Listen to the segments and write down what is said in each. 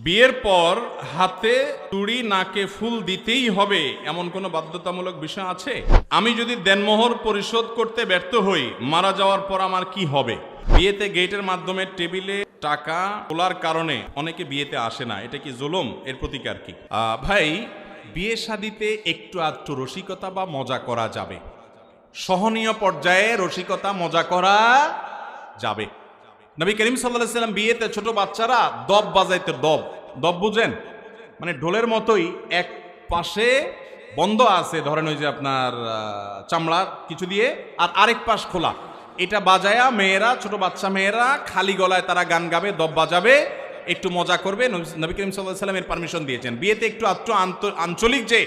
বিয়ের পর হাতে চুড়ি নাকে ফুল দিতেই হবে এমন কোনো বাধ্যতামূলক বিষয় আছে? আমি যদি দেনমোহর পরিশোধ করতে ব্যর্থ হই, মারা যাওয়ার পর আমার কি হবে? বিয়েতে গেটের মাধ্যমে টেবিলে টাকা তোলার কারণে অনেকে বিয়েতে আসে না, এটা কি জুলুম? এর প্রতিকার কি? ভাই, বিয়ে শাদিতে একটু আধটু রসিকতা বা মজা করা যাবে, সহনীয় পর্যায়ে রসিকতা মজা করা যাবে। নবী করিম সাল্লাল্লাহু আলাইহি ওয়াসাল্লাম বিয়েতে ছোট বাচ্চারা দব বাজাইতে, দব দব বুঝেন, মানে ঢোলের মতোই, এক পাশে বন্ধ আছে, ধরেন ওই যে আপনার চামড়ার কিছু দিয়ে, আর আরেক পাশ খোলা, এটা বাজায়া মেয়েরা, ছোট বাচ্চা মেয়েরা খালি গলায় তারা গান গাবে, দব বাজাবে, একটু মজা করবে। নবী করিম সাল্লাল্লাহু আলাইহি ওয়াসাল্লাম এর পারমিশন দিয়েছেন। বিয়েতে একটু আঞ্চলিক যে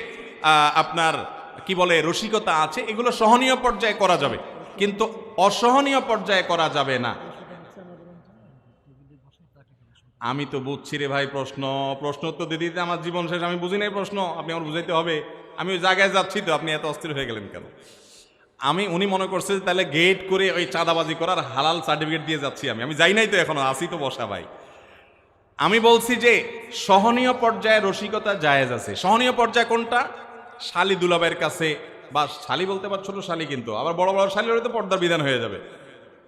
আপনার কি বলে রসিকতা আছে, এগুলো সহনীয় পর্যায়ে করা যাবে, কিন্তু অসহনীয় পর্যায়ে করা যাবে না। আমি তো বুঝছি রে ভাই, প্রশ্ন তো দিতে দিতে আমার জীবন শেষ। আমি বুঝি নাই প্রশ্ন, আপনি আমার বুঝাইতে হবে। আমি ওই জায়গায় যাচ্ছি তো, আপনি এত অস্থির হয়ে গেলেন কেন? উনি মনে করছে তাহলে গেট করে ওই চাঁদাবাজি করার হালাল সার্টিফিকেট দিয়ে যাচ্ছি। আমি যাই নাই তো, এখনো আসি তো বসা ভাই। আমি বলছি যে সহনীয় পর্যায়ে রসিকতা জায়েজ আছে। সহনীয় পর্যায়ে কোনটা? শালি দুলাভাইয়ের কাছে, বা শালি বলতে পার ছোট শালি, কিন্তু আবার বড় বড় শালি হলে তো পর্দার বিধান হয়ে যাবে।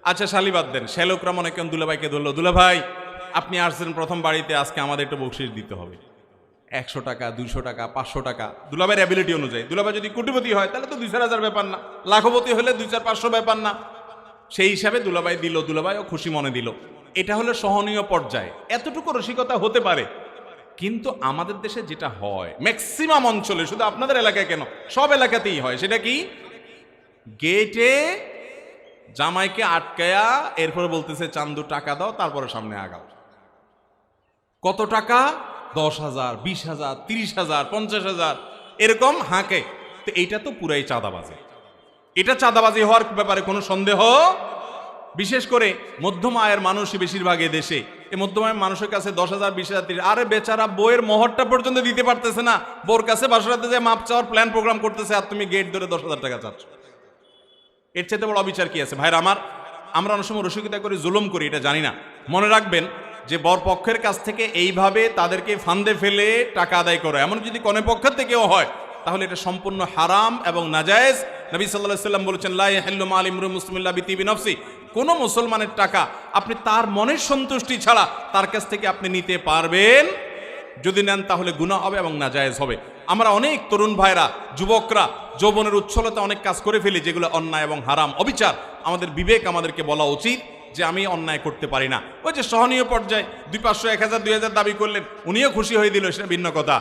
আচ্ছা শালি বাদ দেন, শ্যালকরা মনে কেন দুলাভাইকে ধরলো, দুলাভাই আপনি আসছেন প্রথম বাড়িতে, আজকে আমাদের একটু বকশিশ দিতে হবে, 100 টাকা, 200 টাকা, 500 টাকা, দুলাভাইয়ের অ্যাবিলিটি অনুযায়ী। দুলাভাই যদি কোটিপতি হয় তাহলে তো 2-4 হাজার ব্যাপার না, লাখপতি হলে 2-4-500 ব্যাপার না, সেই হিসাবে দুলাভাই দিল, দুলাভাইও খুশি মনে দিল। এটা হলো সহনীয় পর্যায়ে, এতটুকু রসিকতা হতে পারে। কিন্তু আমাদের দেশে যেটা হয় ম্যাক্সিমাম অঞ্চলে, শুধু আপনাদের এলাকায় কেন, সব এলাকাতেই হয়, সেটা কি? গেটে জামাইকে আটকায়া এরপরে বলতেছে চান্দু টাকা দাও, তারপরে সামনে আগাও। কত টাকা? 10,000, 20,000, 30,000, 50,000, এরকম হাঁকে। তো এইটা তো পুরাই চাঁদাবাজি। এটা চাঁদাবাজি হওয়ার ব্যাপারে কোনো সন্দেহ, বিশেষ করে মধ্যম আয়ের মানুষই বেশিরভাগ দেশে। এই মধ্যম আয়ের মানুষের কাছে 10,000, 20,000, 30,000, আরে বেচারা বইয়ের মোহরটা পর্যন্ত দিতে পারতেছে না, বোর কাছে বাসরাতে যে মাপ চাওয়ার প্ল্যান প্রোগ্রাম করতেছে, আর তুমি গেট ধরে 10,000 টাকা চাচ্ছ। এর চাইতে বড় অবিচার কি আছে? ভাইরা আমার, আমরা অনেক সময় রসিকতা করে জুলুম করি, এটা জানি না। মনে রাখবেন যে বর পক্ষের কাছ থেকে এইভাবে তাদেরকে ফান্দে ফেলে টাকা আদায় করো, এমন যদি কনে পক্ষের থেকেও হয়, তাহলে এটা সম্পূর্ণ হারাম এবং নাজায়েজ। নবী সাল্লাল্লাহু আলাইহি ওয়াসাল্লাম বলেছেন, লা ইয়াহিল্লু মাল ইমরুইন মুসলিমিন ইল্লা বিতিবি নফসি, কোন মুসলমানের টাকা আপনি তার মনের সন্তুষ্টি ছাড়া তার কাছ থেকে আপনি নিতে পারবেন, যদি নেন তাহলে গুনাহ হবে এবং নাজায়েজ হবে। আমরা অনেক তরুণ ভাইরা, যুবকরা যৌবনের উচ্ছলতা অনেক কাজ করে ফেলি যেগুলো অন্যায় এবং হারাম, অবিচার। আমাদের বিবেক আমাদেরকে বলা উচিত যে আমি অন্যায় করতে পারি না। ওই যে সহনীয় পর্যায়ে 200, 1,000, 2,000 দাবি করলেন, উনিও খুশি হয়ে দিল, সেটা ভিন্ন কথা।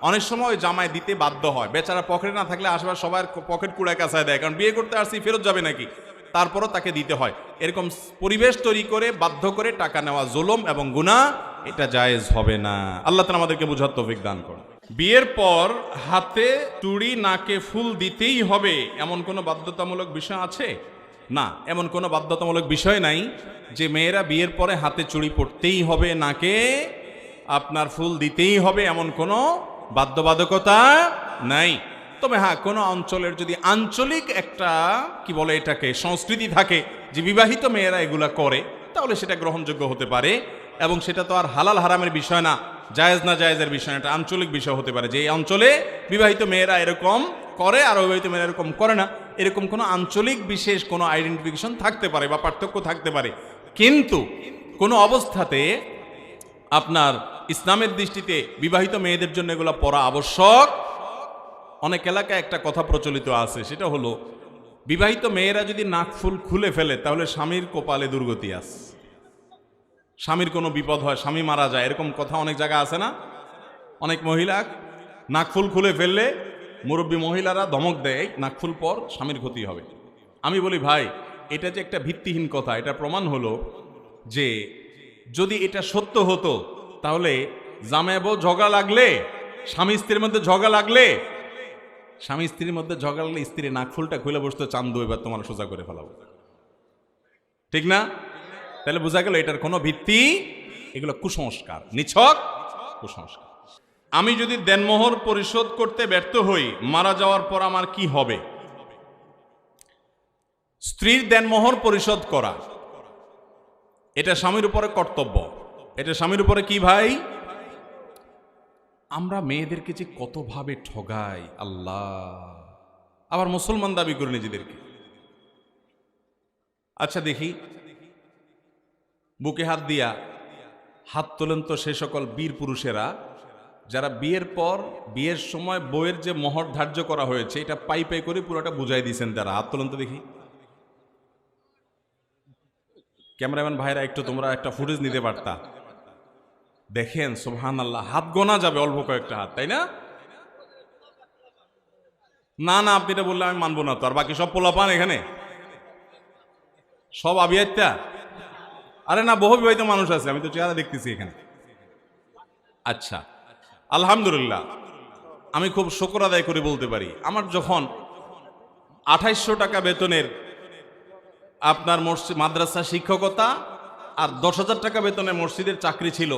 অনেক সময় ওই জামাই দিতে বাধ্য হয়, বেচারা পকেটে না থাকলে আশেপাশে সবার পকেট কুড়ায় কাছায় দেয়, কারণ বিয়ে করতে আসছি ফেরত যাবে নাকি, তারপরও তাকে দিতে হয়। এরকম পরিবেশ তৈরি করে বাধ্য করে টাকা নেওয়া জুলুম এবং গুনাহ, এটা জায়েজ হবে না। আল্লাহ তাআলা আমাদেরকে বুঝার তৌফিক দান করুন। বিয়ের পর হাতে চুড়ি নাকে ফুল দিতেই হবে এমন কোনো বাধ্যতামূলক বিষয় আছে? না, এমন কোনো বাধ্যতামূলক বিষয় নাই যে মেয়েরা বিয়ের পরে হাতে চুড়ি পরতেই হবে, নাকে আপনার ফুল দিতেই হবে, এমন কোনো বাধ্যবাধকতা নাই। তবে হ্যাঁ, কোনো অঞ্চলের যদি আঞ্চলিক একটা কি বলে এটাকে সংস্কৃতি থাকে যে বিবাহিত মেয়েরা এগুলা করে, তাহলে সেটা গ্রহণযোগ্য হতে পারে, এবং সেটা তো আর হালাল হারামের বিষয় না, জায়েজ না জায়েজের বিষয় না, এটা আঞ্চলিক বিষয় হতে পারে যে এই অঞ্চলে বিবাহিত মেয়েরা এরকম করে আর অবিবাহিত মেয়েরা এরকম করে না, এরকম কোনো আঞ্চলিক বিশেষ কোনো আইডেন্টিফিকেশন থাকতে পারে বা পার্থক্য থাকতে পারে। কিন্তু কোনো অবস্থাতে আপনার ইসলামের দৃষ্টিতে বিবাহিত মেয়েদের জন্য এগুলো পরা আবশ্যক। অনেক এলাকায় একটা কথা প্রচলিত আছে, সেটা হলো বিবাহিত মেয়েরা যদি নাকফুল খুলে ফেলে তাহলে স্বামীর কপালে দুর্গতি আছে, স্বামীর কোনো বিপদ হয়, স্বামী মারা যায়, এরকম কথা অনেক জায়গা আছে না? অনেক মহিলা নাকফুল খুলে ফেললে মুরব্বী মহিলারা ধমক দেয়, নাকফুল পর, স্বামীর ক্ষতি হবে। আমি বলি ভাই, এটা যে একটা ভিত্তিহীন কথা, এটা প্রমাণ হলো যে যদি এটা সত্য হতো তাহলে জামাই বউ ঝগড়া লাগলে, স্বামী স্ত্রীর মধ্যে ঝগড়া লাগলে, স্ত্রী নাকফুলটা খুলে বসতো, চান্দু এবার তোমার সোজা করে ফেলাবো, ঠিক না? তাহলে বোঝা গেল এটার কোনো ভিত্তি, এগুলো কুসংস্কার, নিছক কুসংস্কার। আমি যদি দেনমোহর পরিশোধ করতে ব্যর্থ হই, মারা যাওয়ার পর আমার কি হবে? স্ত্রীর দেনমোহর পরিশোধ করা এটা স্বামীর উপরে কর্তব্য। এটা স্বামীর উপরে কি ভাই? আমরা মেয়েদেরকে যে কতভাবে ঠগাই আল্লাহ, আবার মুসলমান দাবি করে নিজেদেরকে। আচ্ছা দেখি, বুকে হাত দিয়া হাত তোলেন তো সে সকল বীর পুরুষেরা যারা বিয়ের পর, বিয়ের সময় বইয়ের যে মোহর ধার্য করা হয়েছে এটা পাই পাই করে পুরোটা বুঝাই দিয়েছেন তারা। হাত তোলেন তো দেখি। ক্যামেরাম্যান ভাইরা একটু তোমরা একটা ফুটেজ নিতে পারতা। দেখেন সুবহানাল্লাহ, হাত গোনা যাবে অল্প কয়েকটা হাত, তাই না? না না, আপনি এটা বললে আমি মানবো না তো। আর বাকি সব পোলাপান এখানে সব আবিয়াইতা? আরে না, বহু বিবাহিত মানুষ আছে, আমি তো চেহারা দেখতেছি এখানে। আচ্ছা, আলহামদুলিল্লাহ, আমি খুব শুকর আদায় করে বলতে পারি, আমার যখন 2800 টাকা বেতনের আপনার মসজিদ মাদ্রাসা শিক্ষকতা আর 10,000 টাকা বেতনের মসজিদের চাকরি ছিল,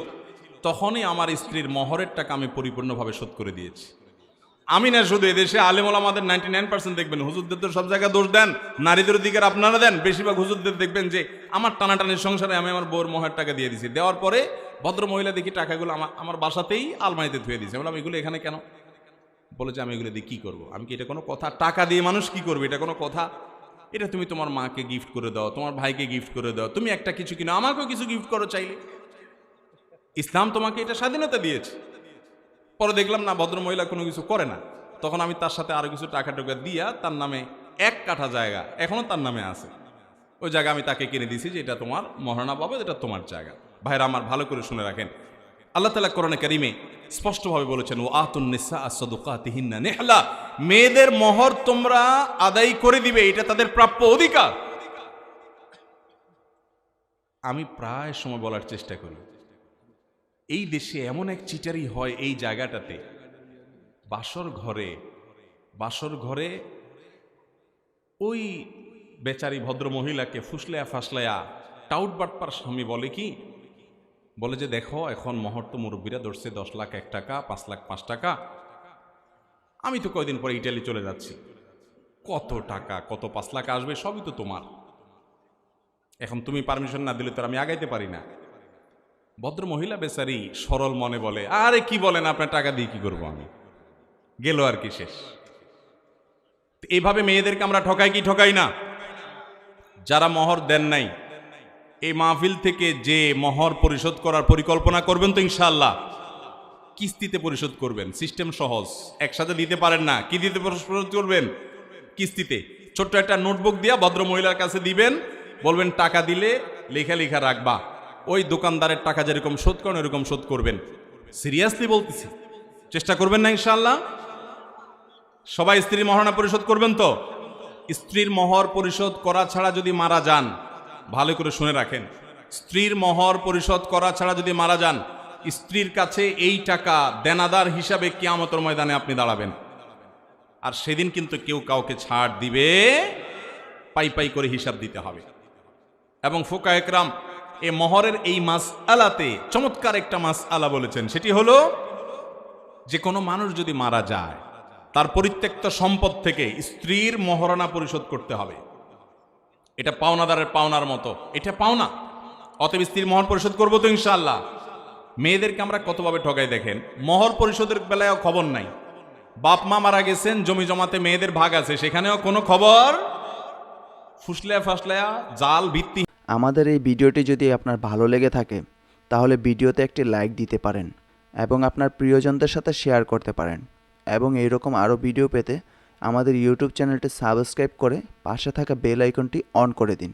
তখনই আমার স্ত্রীর মহরের টাকা আমি পরিপূর্ণভাবে শোধ করে দিয়েছি। আমি না শুধু, এদেশে আলেমুল আমাদের 99% দেখবেন, হুজুরদের তো সব জায়গায় দোষ দেন, নারীদের দিকে আপনারা দেন, বেশিরভাগ হুজুরদের দেখবেন যে আমার টানাটানির সংসারে আমি আমার বউর মহের টাকা দিয়ে দিছি, দেওয়ার পরে ভদ্র মহিলা দেখি টাকাগুলো আমার বাসাতেই আলমারিতে ধুয়ে দিয়েছে। বললাম এগুলো এখানে কেন? বলে যে আমি এগুলো দিয়ে কী করবো? আমি কি এটা কোনো কথা? টাকা দিয়ে মানুষ কি করবে, এটা কোনো কথা? এটা তুমি তোমার মাকে গিফট করে দাও, তোমার ভাইকে গিফট করে দাও, তুমি একটা কিছু কিনো, আমাকেও কিছু গিফট করো চাইলে। ইসলাম তোমাকে এটা স্বাধীনতা দিয়েছে। পরে দেখলাম না, ভদ্র মহিলা কোনো কিছু করে না, তখন আমি তার সাথে আরো কিছু টাকা টাকা দিয়া তার নামে 1 কাঠা জায়গা এখনো তার নামে আছে, ওই জায়গা আমি তাকে কিনে দিয়েছি যে এটা তোমার মহারণা পাবে, এটা তোমার জায়গা। ভাইরা আমার, ভালো করে শুনে রাখেন, আল্লাহ তাআলা কোরআনে কারিমে স্পষ্টভাবে বলেছেন, ও আতুন নিসা সাদুকাতিহিন্না নিহলা, মেয়েদের মোহর তোমরা আদায় করে দিবে, এটা তাদের প্রাপ্য অধিকার। আমি প্রায় সময় বলার চেষ্টা করি, এই দেশে এমন এক চিটারি হয় এই জায়গাটাতে, বাসর ঘরে ওই বেচারি ভদ্র মহিলাকে ফুসলায়া ফাসলায়া টাউট বাটপার স্বামী বলে কি, বলে যে দেখো এখন মহর তো মুরব্বীরা ধরছে 10 লাখ 1 টাকা, 5 লাখ 5 টাকা, আমি তো কয়দিন পরে ইটালি চলে যাচ্ছি, কত টাকা, কত 5 লাখ আসবে, সবই তো তোমার, এখন তুমি পারমিশন না দিলে তো আমি আগাইতে পারি না। ভদ্র মহিলা বেচারি সরল মনে বলে, আরে কি বলেন, আপনার টাকা দিয়ে কি করবো আমি, গেল আর কি, শেষ। এইভাবে মেয়েদেরকে আমরা ঠকাই কি ঠকাই না? যারা মোহর দেন নাই, এই মাহফিল থেকে যে মোহর পরিশোধ করার পরিকল্পনা করবেন তো ইনশাআল্লাহ কিস্তিতে পরিশোধ করবেন, সিস্টেম সহজ, একসাথে দিতে পারেন না, কি দিতে পরিশোধ করবেন? কিস্তিতে। ছোট্ট একটা নোটবুক দিয়া ভদ্র মহিলার কাছে দিবেন, বলবেন টাকা দিলে লেখা লেখা রাখবা, ওই দোকানদারের টাকা যেরকম শোধ করেন এরকম শোধ করবেন। সিরিয়াসলি বলতেছি, চেষ্টা করবেন না ইনশাআল্লাহ? সবাই স্ত্রীর মহারণা পরিশোধ করবেন তো? স্ত্রীর মোহর পরিশোধ করা ছাড়া যদি মারা যান, ভালো করে শুনে রাখেন, স্ত্রীর মোহর পরিশোধ করা ছাড়া যদি মারা যান, স্ত্রীর কাছে এই টাকা দেনাদার হিসাবে কিয়ামতের ময়দানে আপনি দাঁড়াবেন। আর সেদিন কিন্তু কেউ কাউকে ছাড় দিবে, পাই পাই করে হিসাব দিতে হবে। এবং ফুকায়ে কেরাম এই মোহরের এই মাসআলাতে চমৎকার একটা মাসআলা বলেছেন, সেটি হলো যে কোনো মানুষ যদি মারা যায়, তার পরিত্যক্ত সম্পদ থেকে স্ত্রীর মহারণা পরিশোধ করতে হবে। এটা পাওনাদারের পাওনার মতো, এটা পাওনা, অতএব স্ত্রীর মোহর পরিশোধ করবো তো ইনশাআল্লাহ। মেয়েদেরকে আমরা কতভাবে ঠকাই দেখেন, মোহর পরিশোধের বেলায়ও খবর নাই, বাপ মা মারা গেছেন, জমি জমাতে মেয়েদের ভাগ আছে, সেখানেও কোনো খবর, ফুসলায়া ফাসলায়া জাল ভিত্তি। আমাদের এই ভিডিওটি যদি আপনার ভালো লেগে থাকে তাহলে ভিডিওতে একটি লাইক দিতে পারেন এবং আপনার প্রিয়জনদের সাথে শেয়ার করতে পারেন, এবং এইরকম আরও ভিডিও পেতে আমাদের ইউটিউব চ্যানেলটি সাবস্ক্রাইব করে পাশে থাকা বেল আইকনটি অন করে দিন।